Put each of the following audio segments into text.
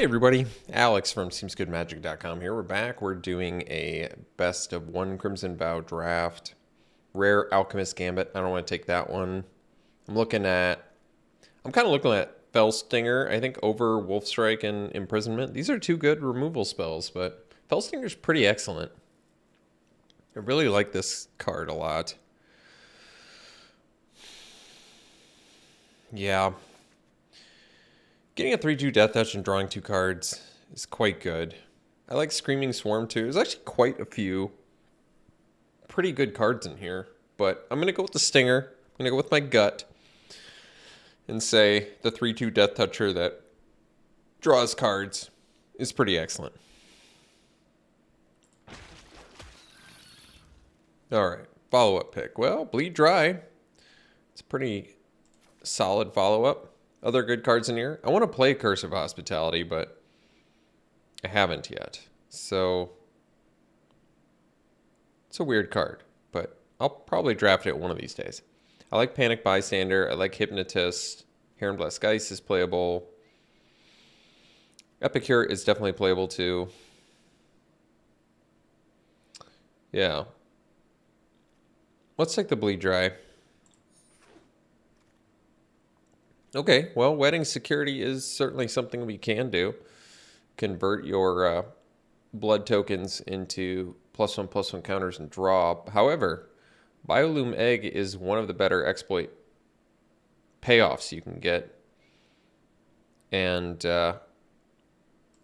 Hey everybody, Alex from SeemsGoodMagic.com here. We're back. We're doing a best of one Crimson Vow draft. Rare Alchemist Gambit. I don't want to take that one. I'm kind of looking at Fellstinger, I think, over Wolfstrike and Imprisonment. These are two good removal spells, but Fellstinger's pretty excellent. I really like this card a lot. Yeah. Getting a 3/2 Death Touch and drawing two cards is quite good. I like Screaming Swarm too. There's actually quite a few pretty good cards in here, but I'm going to go with the Stinger. I'm going to go with my gut and say the 3/2 Death Toucher that draws cards is pretty excellent. Alright, follow-up pick. Well, Bleed Dry. It's a pretty solid follow-up. Other good cards in here. I want to play Curse of Hospitality, but I haven't yet. So it's a weird card, but I'll probably draft it one of these days. I like Panic Bystander. I like Hypnotist. Heron Blessed Geist is playable. Epicure is definitely playable too. Yeah. Let's take the Bleed Dry. Okay, well, Wedding Security is certainly something we can do. Convert your blood tokens into +1/+1 counters and draw. However, Biolume Egg is one of the better exploit payoffs you can get. And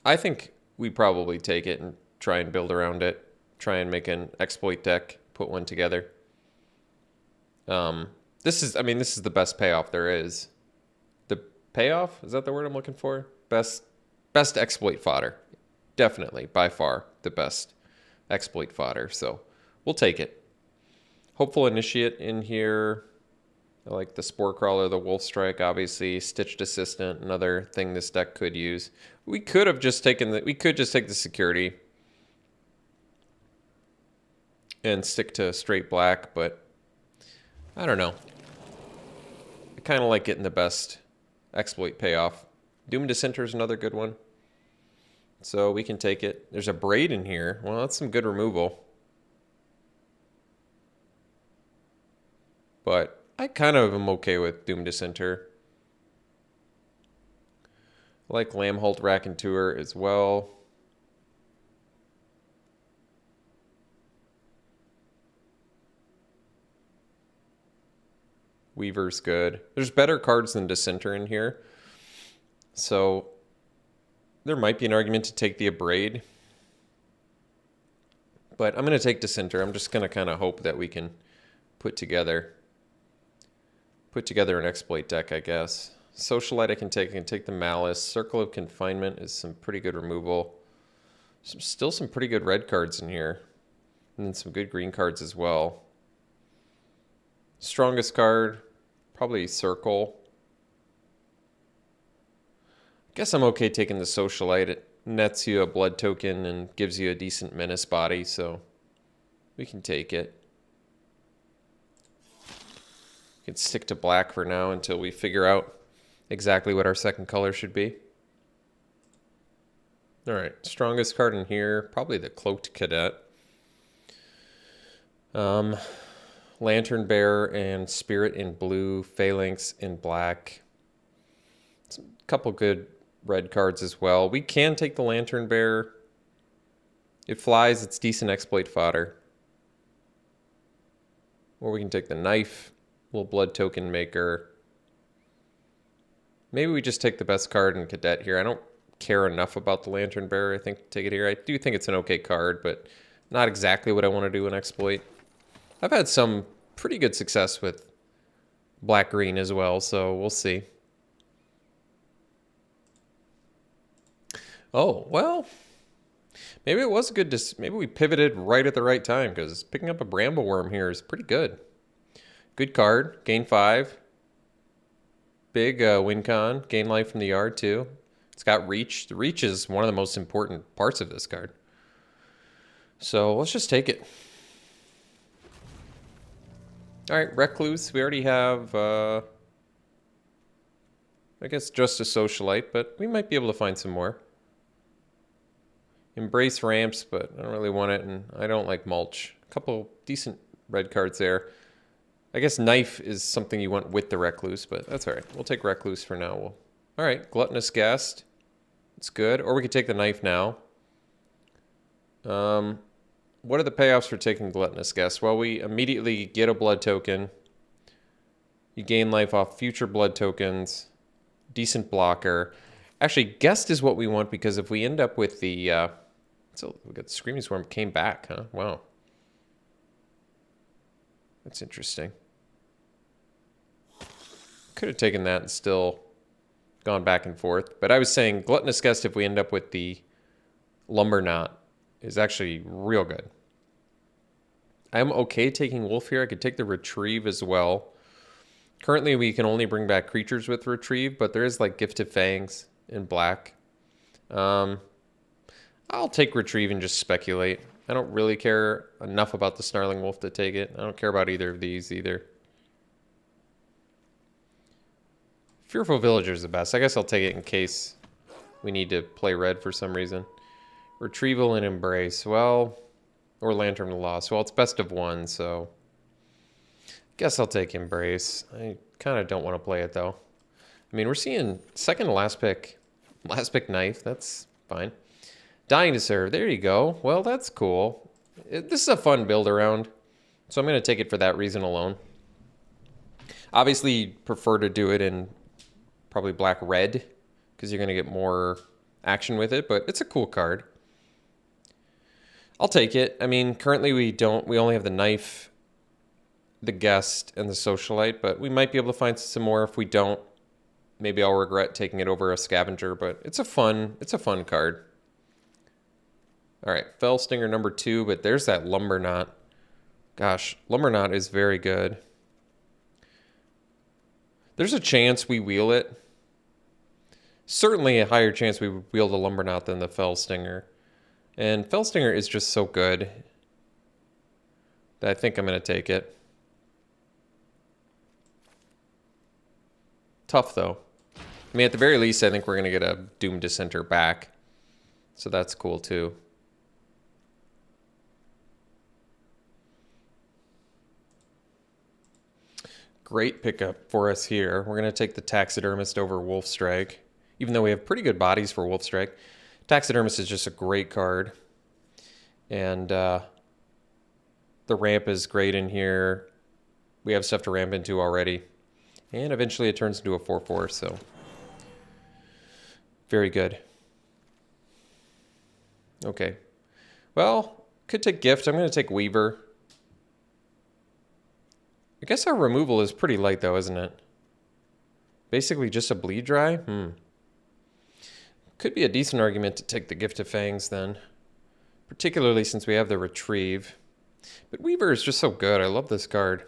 I think we probably take it and try and build around it. Try and make an exploit deck, put one together. This is the best payoff there is. Payoff? Is that the word I'm looking for? Best exploit fodder. Definitely, by far, the best exploit fodder. So we'll take it. Hopeful Initiate in here. I like the Spore Crawler, the Wolf Strike, obviously. Stitched Assistant, another thing this deck could use. We could just take the security and stick to straight black, but I don't know. I kind of like getting the best exploit payoff. Doom Dissenter is another good one. So we can take it. There's a Braid in here. Well, that's some good removal. But I kind of am okay with Doom Dissenter. I like Lambholt Raconteur as well. Weaver's good. There's better cards than Dissenter in here. So there might be an argument to take the Abrade. But I'm going to take Dissenter. I'm just going to kind of hope that we can put together an exploit deck, I guess. Socialite I can take the Malice. Circle of Confinement is some pretty good removal. Still some pretty good red cards in here. And then some good green cards as well. Strongest card, probably Circle. I guess I'm okay taking the Socialite. It nets you a blood token and gives you a decent menace body, so we can take it. We can stick to black for now until we figure out exactly what our second color should be. Alright, strongest card in here, probably the Cloaked Cadet. Lantern Bearer and Spirit in blue, Phalanx in black. A couple good red cards as well. We can take the Lantern Bearer. It flies, it's decent exploit fodder. Or we can take the Knife, little blood token maker. Maybe we just take the best card in Cadet here. I don't care enough about the Lantern Bearer, I think, to take it here. I do think it's an okay card, but not exactly what I want to do in exploit. I've had some pretty good success with black-green as well, so we'll see. Oh, well, maybe it was good to... Maybe we pivoted right at the right time, because picking up a Brambleworm here is pretty good. Good card. Gain 5. Big win con. Gain life from the yard, too. It's got Reach. The Reach is one of the most important parts of this card. So let's just take it. All right, Recluse. We already have, I guess, just a Socialite, but we might be able to find some more. Embrace ramps, but I don't really want it, and I don't like mulch. A couple decent red cards there. I guess Knife is something you want with the Recluse, but that's all right. We'll take Recluse for now. All right, Gluttonous Guest. It's good. Or we could take the Knife now. What are the payoffs for taking Gluttonous Guest? Well, we immediately get a blood token. You gain life off future blood tokens. Decent blocker. Actually, Guest is what we want because if we end up with the... so we got the Screaming Swarm came back, huh? Wow. That's interesting. Could have taken that and still gone back and forth. But I was saying Gluttonous Guest, if we end up with the Lumber Knot, is actually real good. I'm okay taking Wolf here. I could take the Retrieve as well. Currently, we can only bring back creatures with Retrieve, but there is like Gifted Fangs in black. I'll take Retrieve and just speculate. I don't really care enough about the Snarling Wolf to take it. I don't care about either of these either. Fearful Villager is the best. I guess I'll take it in case we need to play red for some reason. Retrieval and Embrace. Well, or Lantern of Lost. Well, it's best of one, so... Guess I'll take Embrace. I kind of don't want to play it, though. I mean, we're seeing second to last pick. Last pick Knife. That's fine. Dying to Serve. There you go. Well, that's cool. This is a fun build around, so I'm going to take it for that reason alone. Obviously, prefer to do it in probably black-red because you're going to get more action with it, but it's a cool card. I'll take it. I mean, currently we only have the Knife, the Guest, and the Socialite, but we might be able to find some more. If we don't, maybe I'll regret taking it over a Scavenger, but it's a fun card. All right, Fell Stinger number 2, but there's that Lumber Knot. Gosh, Lumber Knot is very good. There's a chance we wheel it. Certainly a higher chance we wheel the Lumber Knot than the Fell Stinger. And Fell Stinger is just so good that I think I'm going to take it. Tough, though. I mean, at the very least, I think we're going to get a Doom Dissenter back. So that's cool, too. Great pickup for us here. We're going to take the Taxidermist over Wolfstrike, even though we have pretty good bodies for Wolfstrike. Taxidermist is just a great card. And the ramp is great in here. We have stuff to ramp into already. And eventually it turns into a 4/4, so very good. Okay. Well, could take Gift. I'm going to take Weaver. I guess our removal is pretty light, though, isn't it? Basically just a Bleed Dry? Could be a decent argument to take the Gift of Fangs, then. Particularly since we have the Retrieve. But Weaver is just so good. I love this card.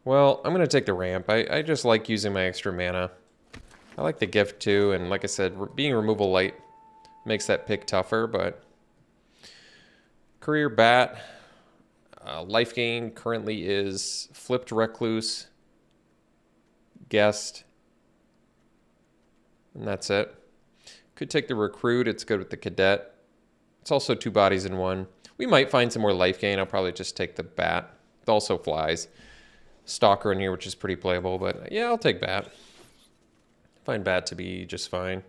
Well, I'm going to take the ramp. I just like using my extra mana. I like the Gift, too. And like I said, being removal light makes that pick tougher, but... Career Bat, life gain currently is Flipped Recluse, Guest, and that's it. Could take the Recruit, it's good with the Cadet. It's also 2 bodies in 1. We might find some more life gain, I'll probably just take the Bat. It also flies. Stalker in here, which is pretty playable, but yeah, I'll take Bat. Find Bat to be just fine.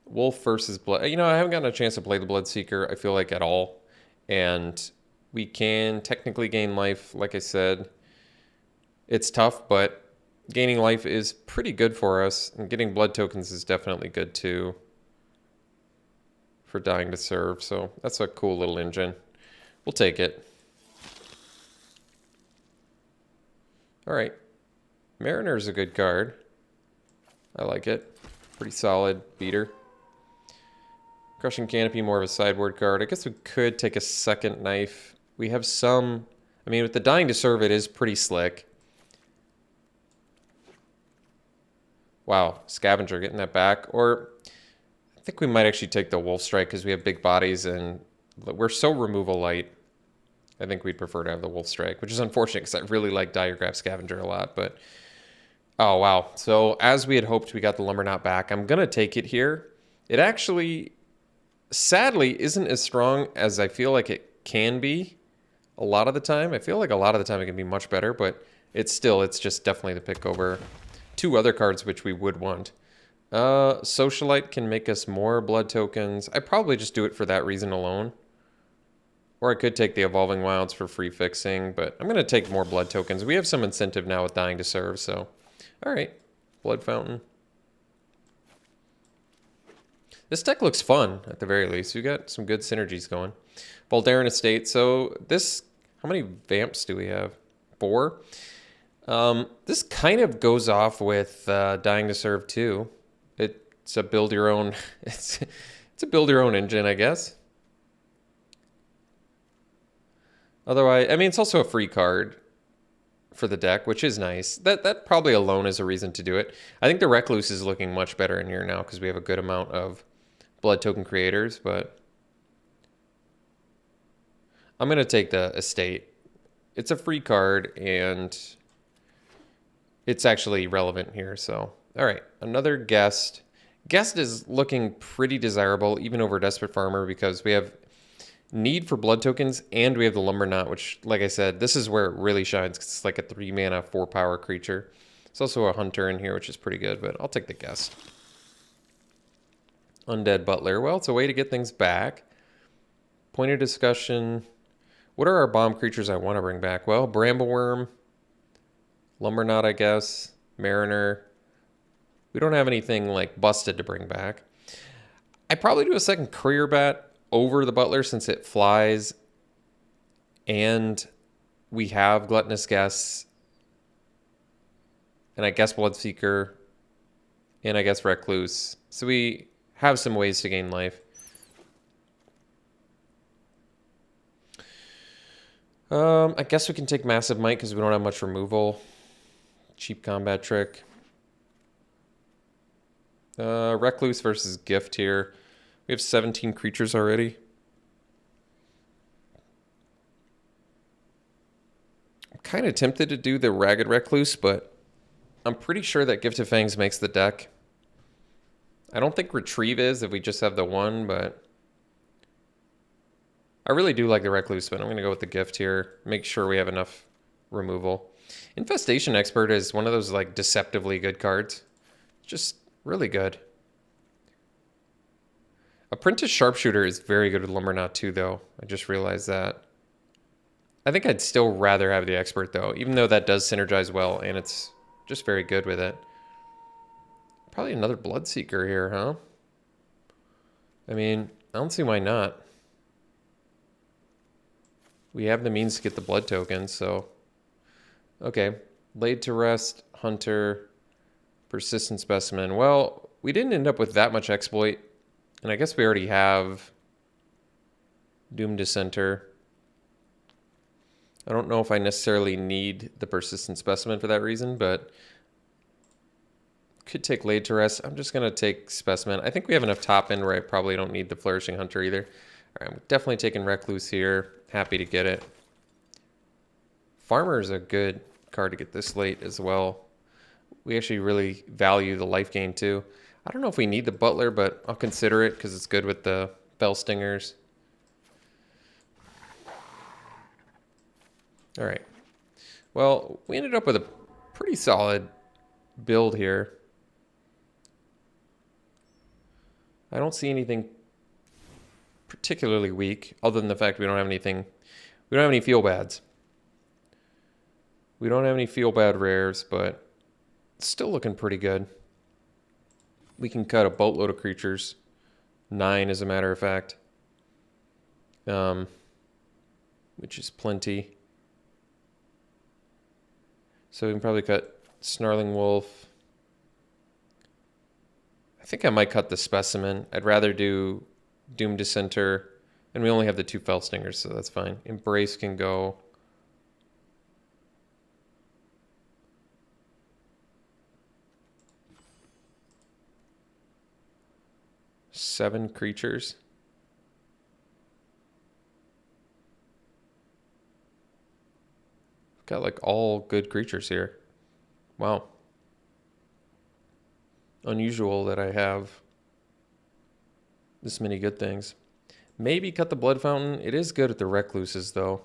Wolf versus Blood. You know, I haven't gotten a chance to play the Bloodseeker, I feel like, at all. And we can technically gain life, like I said. It's tough, but gaining life is pretty good for us. And getting blood tokens is definitely good, too, for Dying to Serve. So that's a cool little engine. We'll take it. All right. Mariner is a good card. I like it. Pretty solid beater. Crushing Canopy, more of a sideboard card. I guess we could take a second Knife. We have some... I mean, with the Dying to Serve, it is pretty slick. Wow, Scavenger getting that back. Or I think we might actually take the Wolfstrike because we have big bodies and we're so removal light. I think we'd prefer to have the Wolfstrike, which is unfortunate because I really like Diregraph Scavenger a lot. But Oh, wow. So as we had hoped, we got the Lumberknot back. I'm going to take it here. It actually, sadly, isn't as strong as I feel like it can be a lot of the time. I feel like a lot of the time it can be much better, but it's just definitely the pick over two other cards which we would want. Socialite can make us more blood tokens. I probably just do it for that reason alone. Or I could take the Evolving Wilds for free fixing, but I'm going to take more blood tokens. We have some incentive now with Dying to Serve, so... Alright, Blood Fountain. This deck looks fun, at the very least. We got some good synergies going. Voldaren Estate, so this... How many Vamps do we have? 4? This kind of goes off with Dying to Serve too. It's a build your own... it's a build your own engine, I guess. Otherwise, I mean, it's also a free card for the deck, which is nice. That probably alone is a reason to do it. I think the Recluse is looking much better in here now because we have a good amount of blood token creators, but I'm going to take the Estate. It's a free card, and it's actually relevant here, so... All right, another Guest. Guest is looking pretty desirable, even over Desperate Farmer, because we have... need for blood tokens, and we have the Lumberknot, which, like I said, this is where it really shines, because it's like a 3-mana, 4-power creature. There's also a Hunter in here, which is pretty good, but I'll take the Guest. Undead Butler. Well, it's a way to get things back. Point of discussion. What are our bomb creatures I want to bring back? Well, Brambleworm, Lumberknot, I guess, Mariner. We don't have anything, like, busted to bring back. I'd probably do a second Courier Bat over the Butler since it flies, and we have Gluttonous Guests, and I guess Bloodseeker, and I guess Recluse. So we have some ways to gain life. I guess we can take Massive Might because we don't have much removal. Cheap combat trick. Recluse versus Gift here. We have 17 creatures already. I'm kind of tempted to do the Ragged Recluse, but I'm pretty sure that Gift of Fangs makes the deck. I don't think Retrieve is if we just have the one, but I really do like the Recluse, but I'm going to go with the Gift here. Make sure we have enough removal. Infestation Expert is one of those like deceptively good cards. Just really good. Apprentice Sharpshooter is very good with Lumberknot too, though. I just realized that. I think I'd still rather have the Expert, though, even though that does synergize well, and it's just very good with it. Probably another Bloodseeker here, huh? I mean, I don't see why not. We have the means to get the blood tokens, so... Okay. Laid to Rest, Hunter, Persistent Specimen. Well, we didn't end up with that much exploit. And I guess we already have Doom Dissenter. I don't know if I necessarily need the Persistent Specimen for that reason, but could take Laid to Rest. I'm just going to take Specimen. I think we have enough top end where I probably don't need the Flourishing Hunter either. All right, I'm definitely taking Recluse here. Happy to get it. Farmer is a good card to get this late as well. We actually really value the life gain too. I don't know if we need the Butler, but I'll consider it because it's good with the Fell Stingers. All right. Well, we ended up with a pretty solid build here. I don't see anything particularly weak, other than the fact we don't have anything. We don't have any feel bads. We don't have any feel bad rares, but it's still looking pretty good. We can cut a boatload of creatures. 9, as a matter of fact. Which is plenty. So we can probably cut Snarling Wolf. I think I might cut the Specimen. I'd rather do Doom Dissenter. And we only have the 2 Fell Stingers, so that's fine. Embrace can go. Seven creatures. Got like all good creatures here. Wow. unusual that I have this many good things. Maybe cut the Blood Fountain. It is good at the Recluses, though.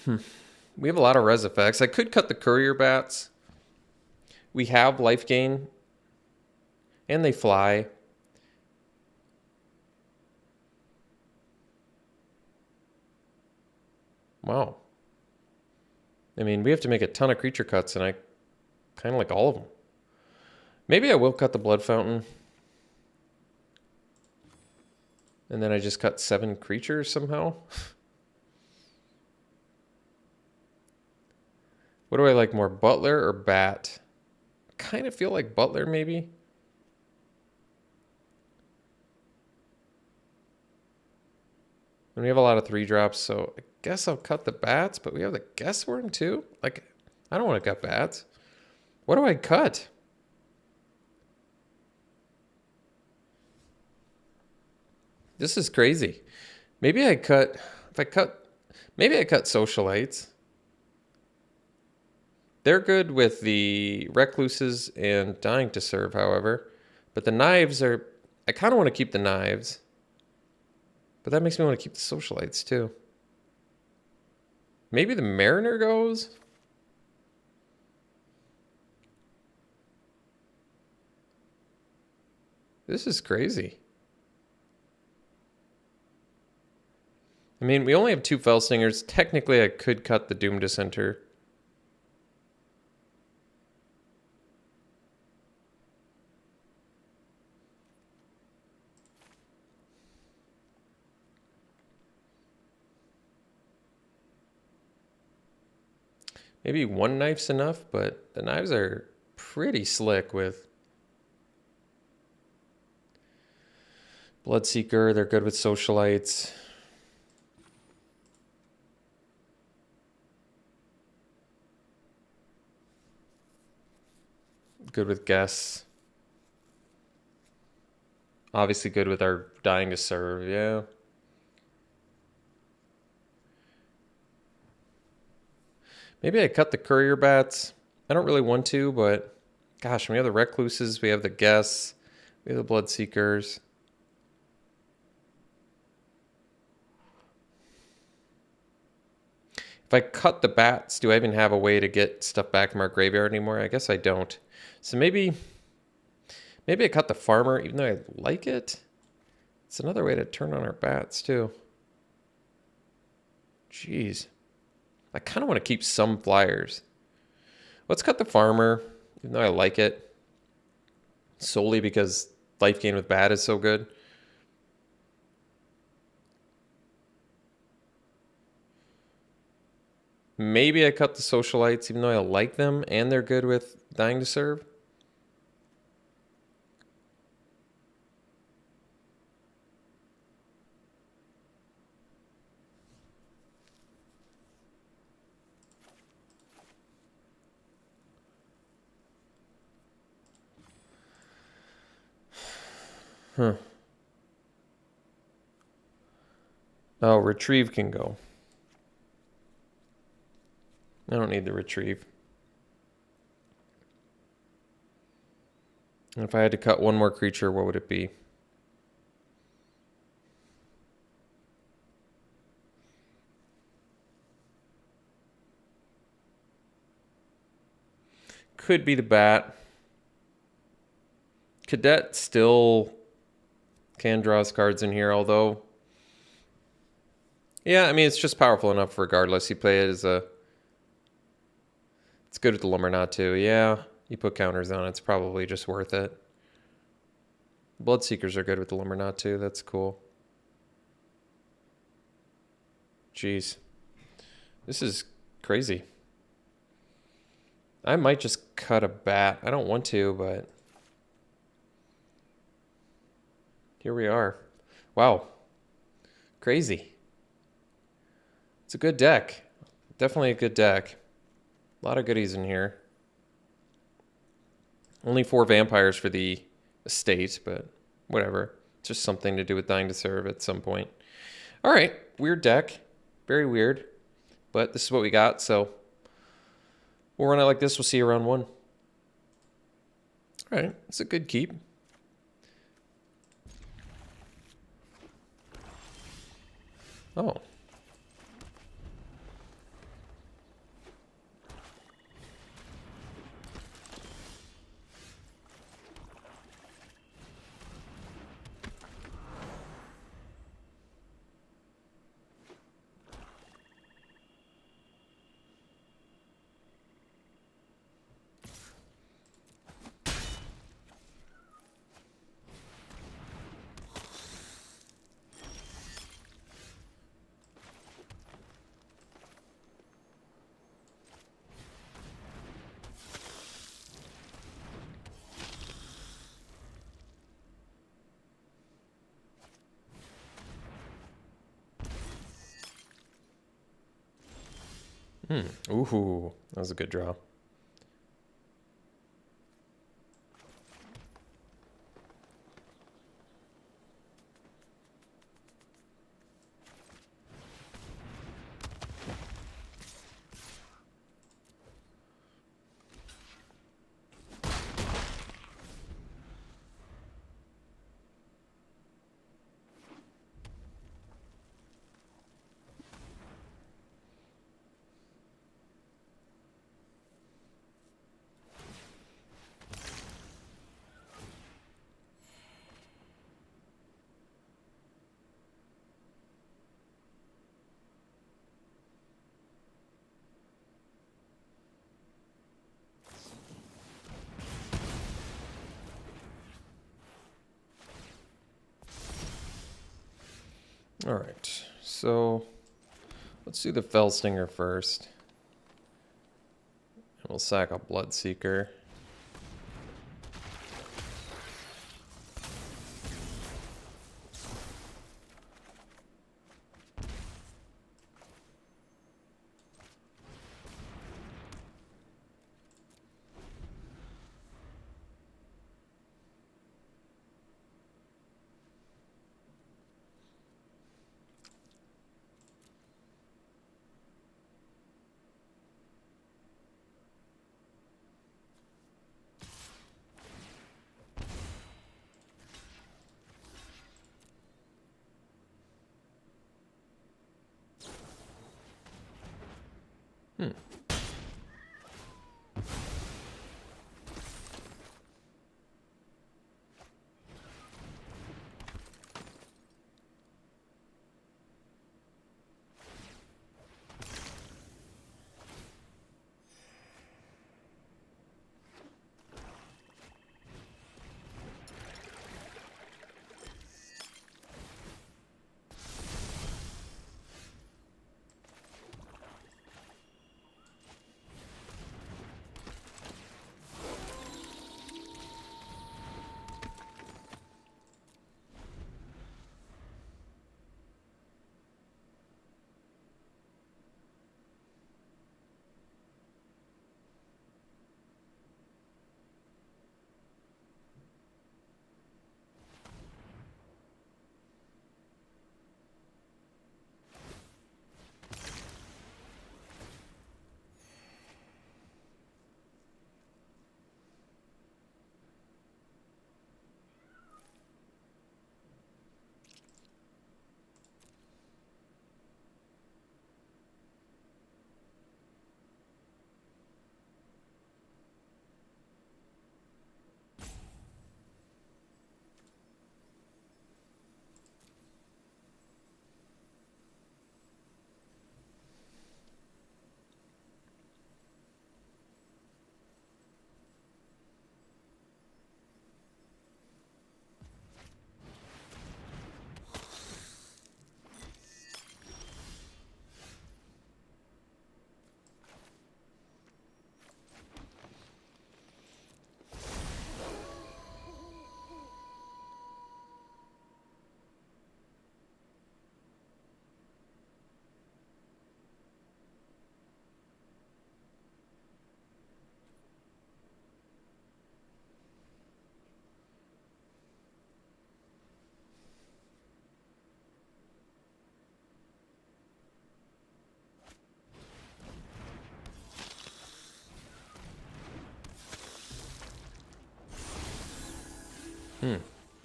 We have a lot of res effects. I could cut the Courier Bats. We have life gain. And they fly. Wow. I mean, we have to make a ton of creature cuts, and I kind of like all of them. Maybe I will cut the Blood Fountain. And then I just cut 7 creatures somehow. What do I like more, Butler or Bat? Kind of feel like Butler, maybe. And we have a lot of 3-drops, so I guess I'll cut the Bats, but we have the Guess Worm too? Like, I don't want to cut Bats. What do I cut? This is crazy. Maybe I cut, maybe I cut Socialites. They're good with the Recluses and Dying to Serve, however. But the Knives are, I kind of want to keep the Knives. But that makes me want to keep the Socialites too. Maybe the Mariner goes? This is crazy. I mean, we only have 2 Fellstingers. Technically, I could cut the Doom Dissenter. Maybe 1 knife's enough, but the knives are pretty slick with Bloodseeker. They're good with Socialites. Good with Guess. Obviously good with our Dying to Serve, yeah. Maybe I cut the Courier Bats. I don't really want to, but gosh, we have the Recluses, we have the Guess, we have the Bloodseekers. If I cut the Bats, do I even have a way to get stuff back from our graveyard anymore? I guess I don't. So maybe I cut the Farmer, even though I like it. It's another way to turn on our Bats, too. Jeez. I kind of want to keep some flyers. Let's cut the Farmer, even though I like it. Solely because life gain with Bat is so good. Maybe I cut the Socialites, even though I like them, and they're good with Dying to Serve. Huh. Oh, Retrieve can go. I don't need the Retrieve. And if I had to cut one more creature, what would it be? Could be the Bat. Cadet still can draw his cards in here, although... Yeah, I mean, it's just powerful enough regardless. You play it as a... It's good with the Lumber Knot too. Yeah, you put counters on it. It's probably just worth it. Bloodseekers are good with the Lumber Knot too. That's cool. Jeez. This is crazy. I might just cut a Bat. I don't want to, but... Here we are. Wow. Crazy. It's a good deck. Definitely a good deck. A lot of goodies in here. Only 4 vampires for the estate, but whatever. It's just something to do with Dying to Serve at some point. All right. Weird deck. Very weird. But this is what we got, so we'll run it like this. We'll see you around 1. All right, it's a good keep. Oh. Ooh, that was a good draw. All right, so let's do the Fellstinger first. We'll sack a Bloodseeker.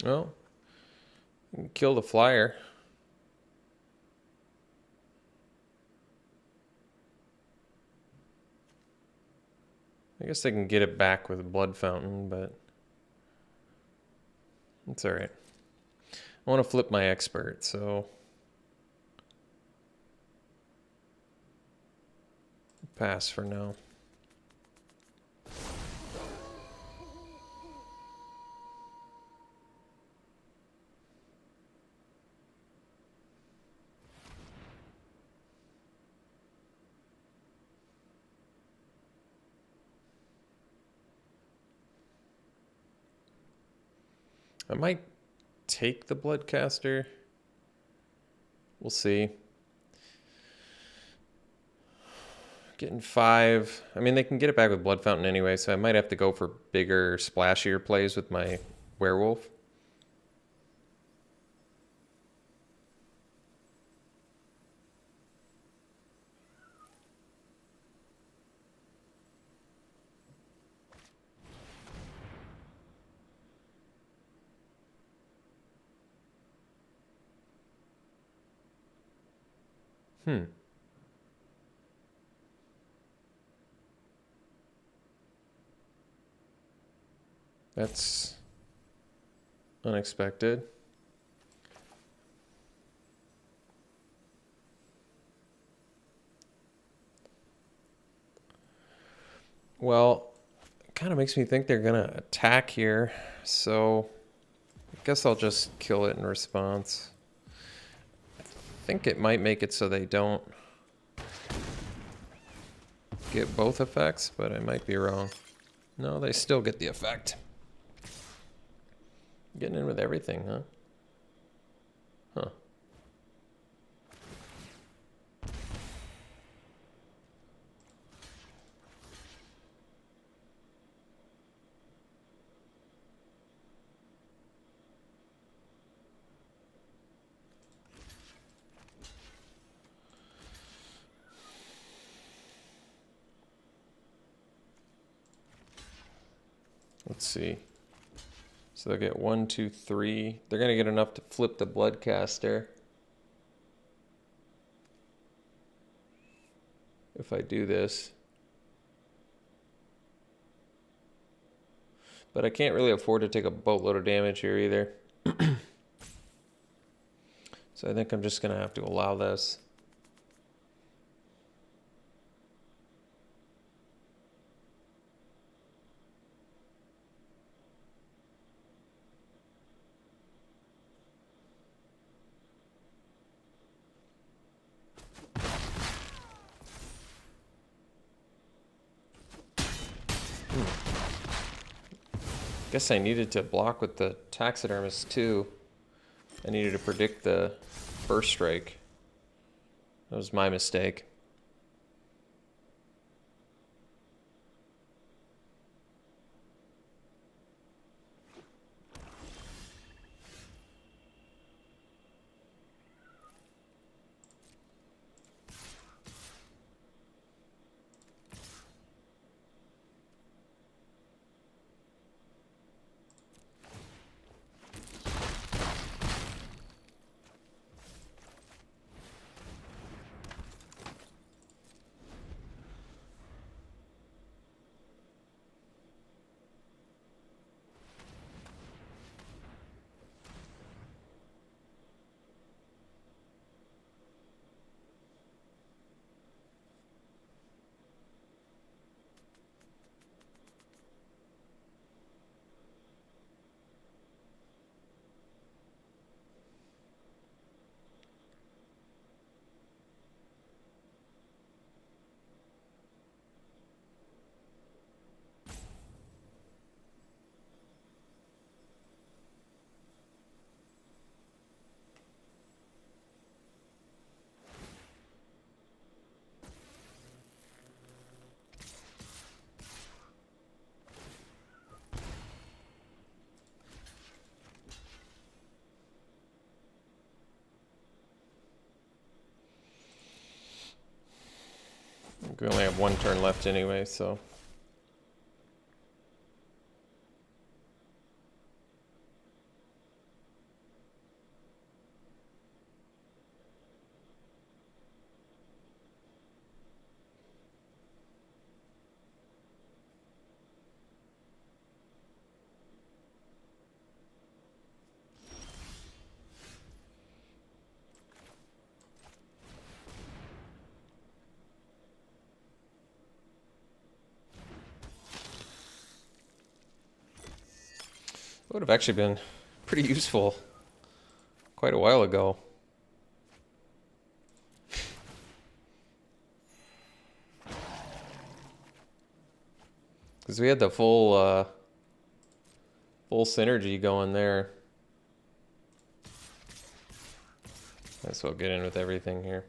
Well, kill the flyer. I guess they can get it back with Blood Fountain, but it's alright. I want to flip my expert, so pass for now. I might take the Bloodcaster. We'll see. Getting 5. I mean, they can get it back with Blood Fountain anyway, so I might have to go for bigger, splashier plays with my Werewolf. That's unexpected. Well, it kind of makes me think they're going to attack here, so I guess I'll just kill it in response. I think it might make it so they don't get both effects, but I might be wrong. No, they still get the effect. Getting in with everything, huh? Huh. Let's see. So they'll get 1, 2, 3. They're going to get enough to flip the Bloodcaster. If I do this. But I can't really afford to take a boatload of damage here either. So I think I'm just going to have to allow this. Guess I needed to block with the Taxidermist too. I needed to predict the first strike. That was my mistake. We only have 1 turn left anyway, so. would have actually been pretty useful quite a while ago. Because we had the full synergy going there. Guess we'll get in with everything here.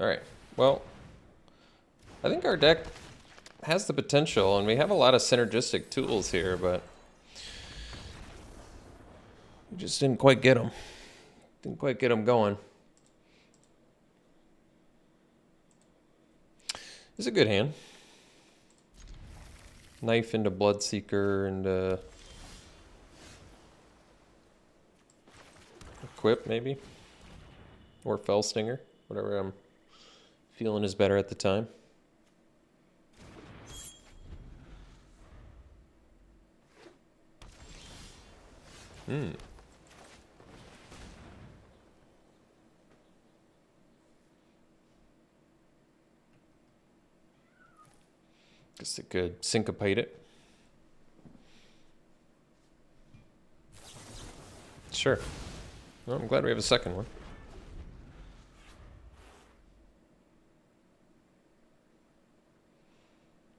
Alright, well, I think our deck has the potential, and we have a lot of synergistic tools here, but we just didn't quite get them. Didn't quite get them going. It's a good hand. Knife into Bloodseeker and Equip, maybe? Or Fellstinger, whatever I'm feeling is better at the time. Guess it could syncopate it. Sure. Well, I'm glad we have a second one.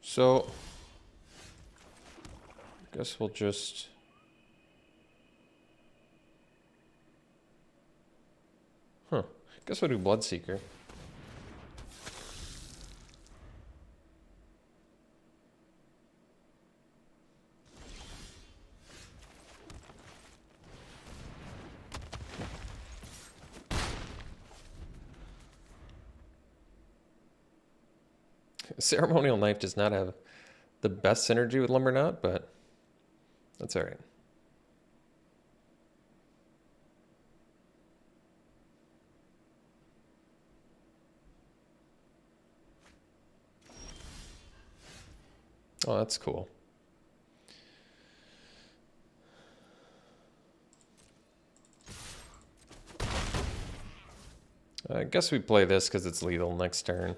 So, I guess we'll just... Guess we'll do Bloodseeker. Ceremonial Knife does not have the best synergy with Lumberknot, but that's all right. Oh, that's cool. I guess we play this because it's lethal next turn.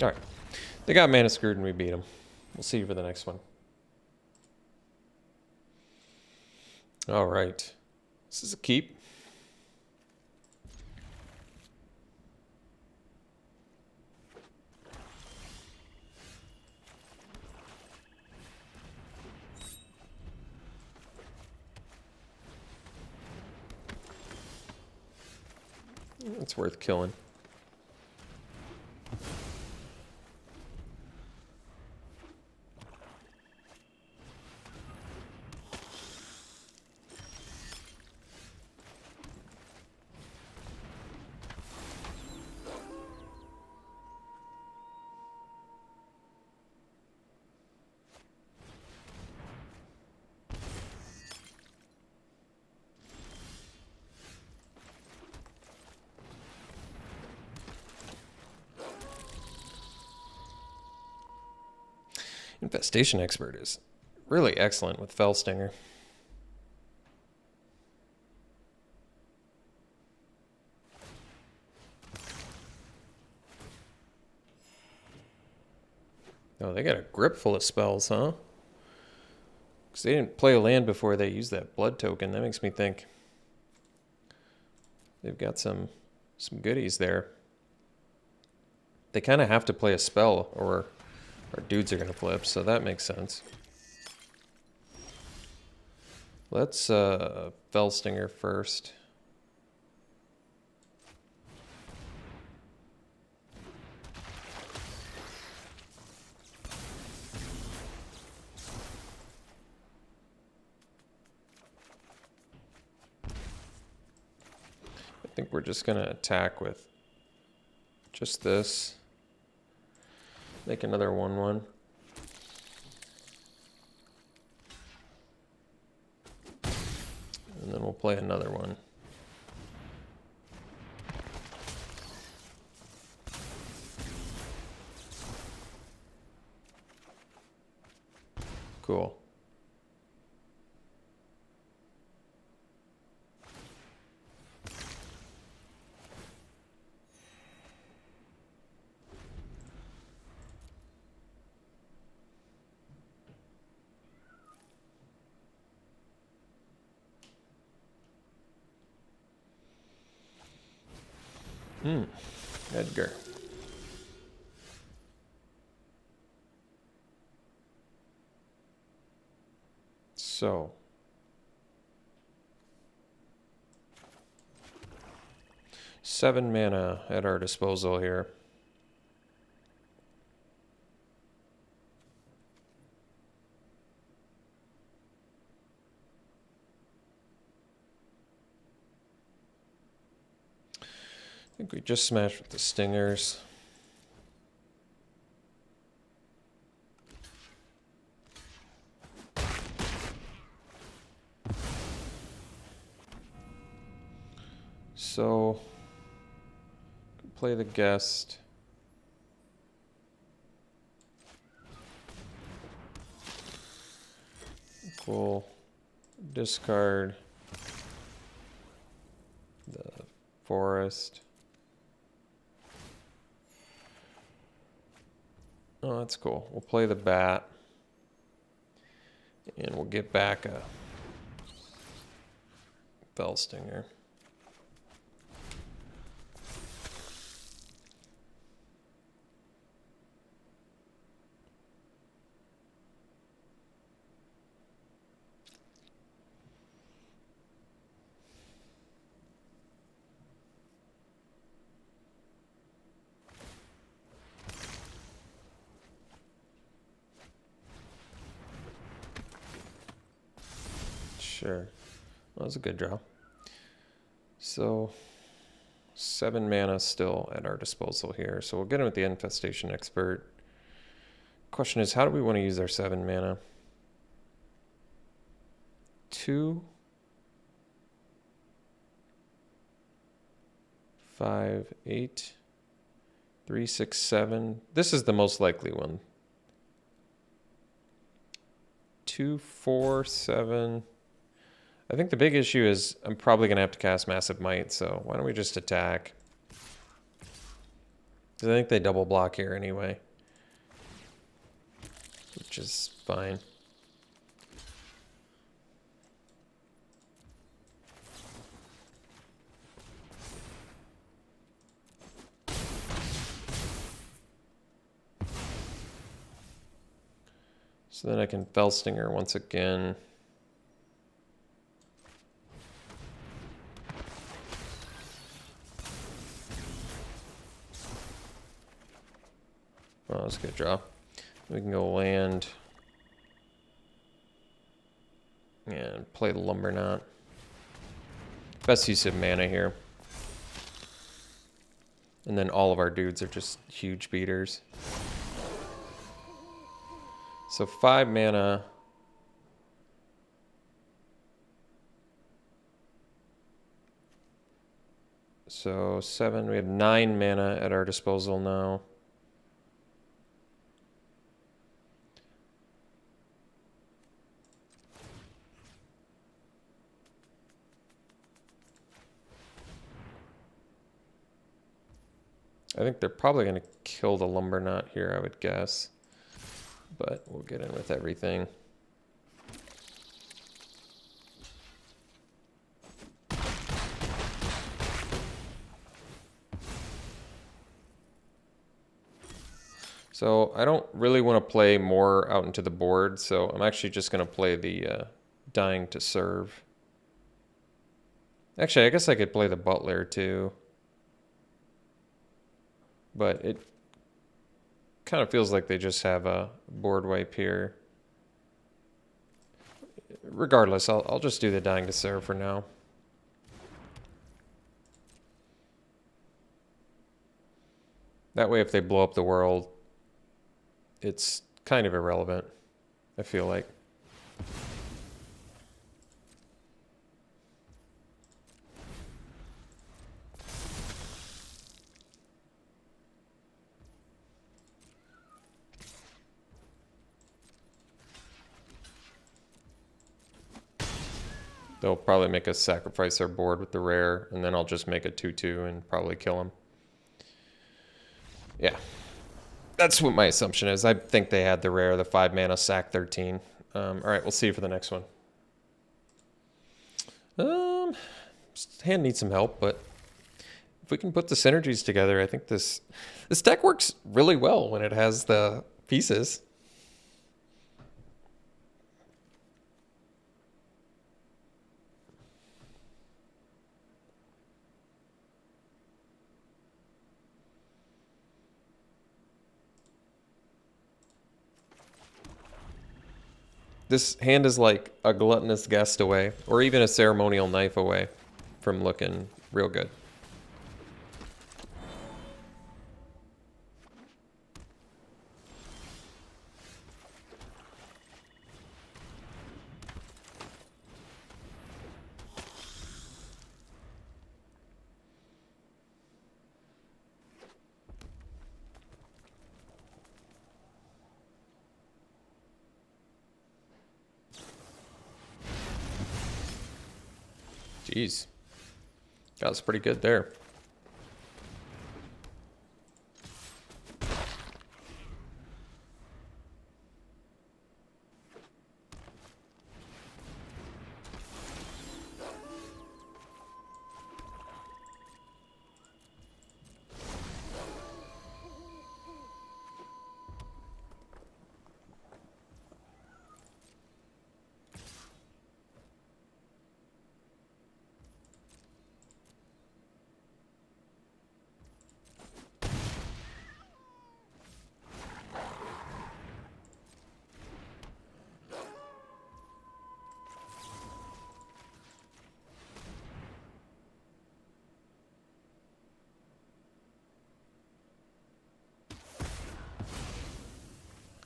All right. They got mana screwed and we beat them. We'll see you for the next one. All right. This is a keep. It's worth killing. Infestation Expert is really excellent with Fellstinger. Oh, they got a grip full of spells, huh? Because they didn't play a land before they used that blood token. That makes me think they've got some goodies there. They kind of have to play a spell or our dudes are going to flip, so that makes sense. Let's Fellstinger first. think we're just gonna attack with just this. Make another 1/1. And then we'll play another one. Cool. Edgar. So. Seven mana at our disposal here. I think we just smashed with the stingers. So, play the guest. Cool. Discard the forest. Oh, that's cool. We'll play the bat. And we'll get back a Fellstinger. Sure. That was a good draw. So, 7 mana still at our disposal here. So we'll get in with the Infestation Expert. Question is, how do we want to use our 7 mana? 2, 5, 8, 3, 6, 7. This is the most likely one. 2, 4, 7. I think the big issue is I'm probably going to have to cast Massive Might, so why don't we just attack? Because I think they double block here anyway, which is fine. So then I can Fellstinger once again. Oh, that's a good draw. We can go land and play the Lumberknot. Best use of mana here. And then all of our dudes are just huge beaters. So 5 mana. So 7, we have 9 mana at our disposal now. I think they're probably going to kill the Lumberknot here, I would guess. But we'll get in with everything. So I don't really want to play more out into the board, so I'm actually just going to play the Dying to Serve. Actually, I guess I could play the Butler too. But it kind of feels like they just have a board wipe here. Regardless, I'll just do the Dying to Serve for now. That way, if they blow up the world, it's kind of irrelevant, I feel like. They'll probably make us sacrifice our board with the rare, and then I'll just make a 2/2 and probably kill him. Yeah. That's what my assumption is. I think they had the rare, the 5 mana, sack 13. All right, we'll see for the next one. Hand needs some help, but if we can put the synergies together, I think this deck works really well when it has the pieces. This hand is like a gluttonous guest away, or even a ceremonial knife away from looking real good. Jeez. That was pretty good there.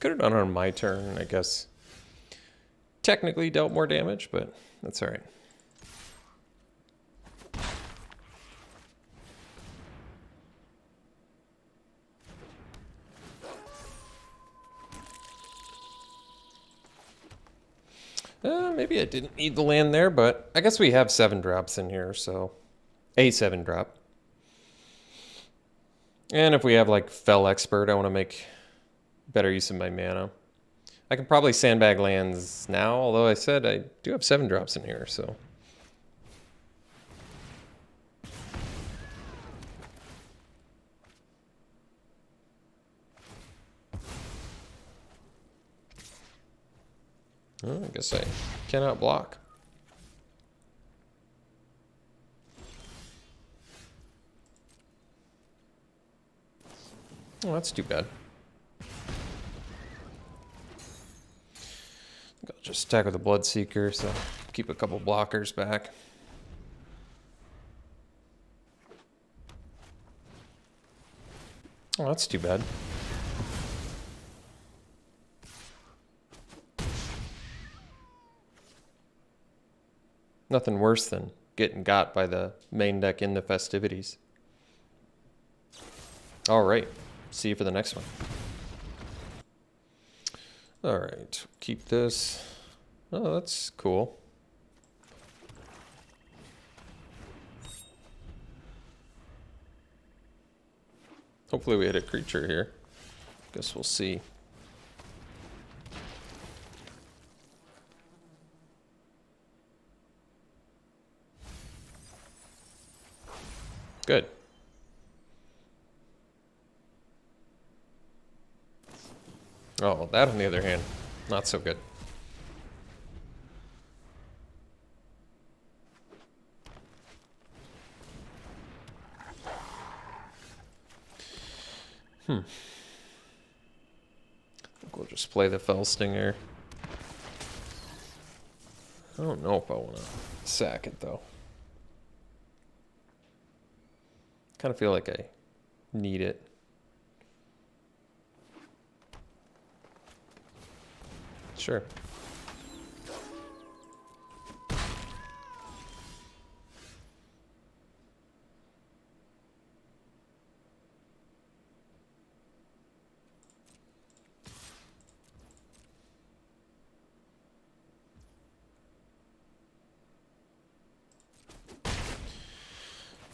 Could have done it on my turn, I guess. Technically dealt more damage, but that's all right. Maybe I didn't need the land there, but I guess we have 7 drops in here, so a 7 drop. And if we have like Fell Expert, I want to make better use of my mana. I can probably sandbag lands now, although I said I do have 7 drops in here, so. Oh, I guess I cannot block. Oh, that's too bad. I'll just attack with a Bloodseeker, so keep a couple blockers back. Oh, that's too bad. Nothing worse than getting got by the main deck in the festivities. All right, see you for the next one. All right, keep this. Oh, that's cool. Hopefully we hit a creature here. Guess we'll see. Good. Oh, that on the other hand, not so good. I think we'll just play the Fell Stinger. I don't know if I want to sack it, though. Kind of feel like I need it. Sure.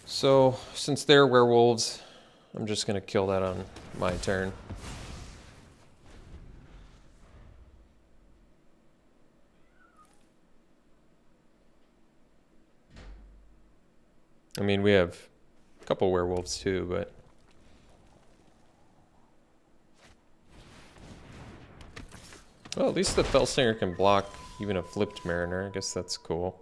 So, since they're werewolves, I'm just going to kill that on my turn. I mean, we have a couple werewolves too, but... Well, at least the Fellstinger can block even a flipped Mariner. I guess that's cool.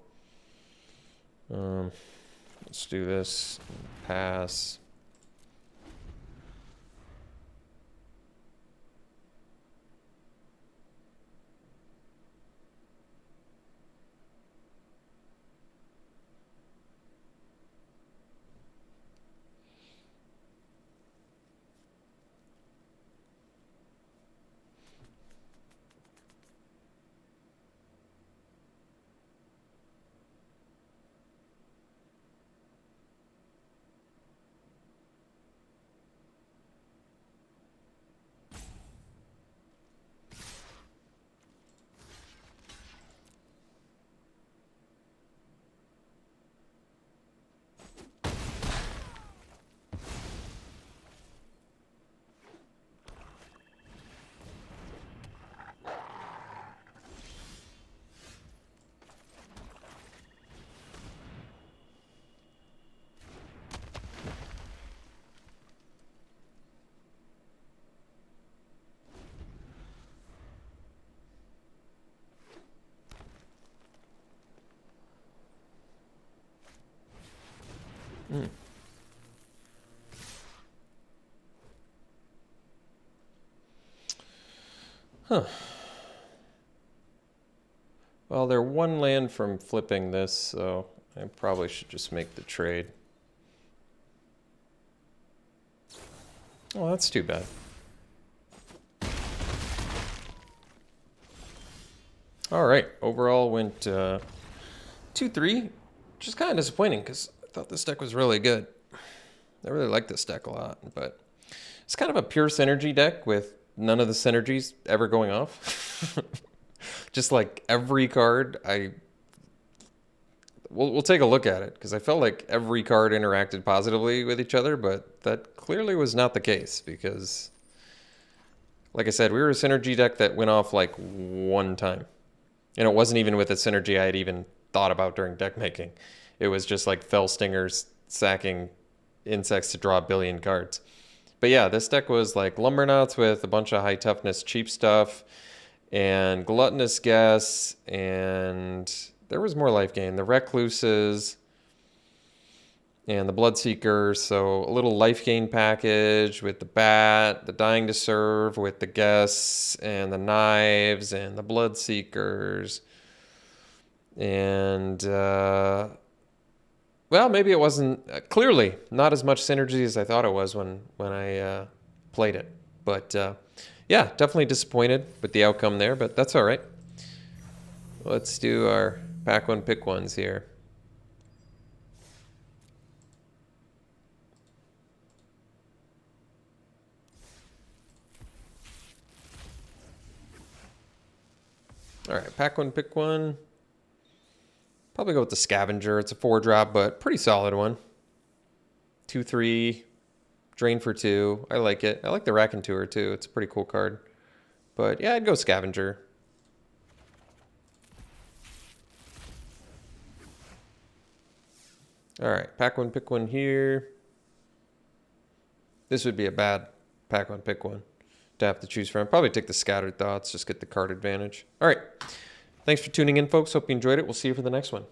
Let's do this. Pass. Huh. Well, they're one land from flipping this, so I probably should just make the trade. Oh, that's too bad. All right, overall went 2-3, which is kind of disappointing because I thought this deck was really good. I really like this deck a lot, but it's kind of a pure synergy deck with none of the synergies ever going off. Just like every card, we'll take a look at it because I felt like every card interacted positively with each other, but that clearly was not the case because, like I said, we were a synergy deck that went off like one time. And it wasn't even with a synergy I had even thought about during deck making. It was just like Fellstingers sacking insects to draw a billion cards. But yeah, this deck was like Lumbernauts with a bunch of high toughness cheap stuff and Gluttonous Guess, and there was more life gain. The Recluses and the Bloodseekers, so a little life gain package with the Bat, the Dying to Serve with the Guess, and the Knives, and the Bloodseekers. And, well, maybe it wasn't, clearly not as much synergy as I thought it was when I played it. But, yeah, definitely disappointed with the outcome there, but that's all right. Let's do our pack one, pick ones here. All right, pack one, pick one. Probably go with the Scavenger. It's a 4-drop, but pretty solid one. 2/3, drain for 2. I like it. I like the Raconteur too. It's a pretty cool card. But yeah, I'd go Scavenger. All right, pack one, pick one here. This would be a bad pack one, pick one to have to choose from. Probably take the Scattered Thoughts, just get the card advantage. All right, thanks for tuning in, folks. Hope you enjoyed it. We'll see you for the next one.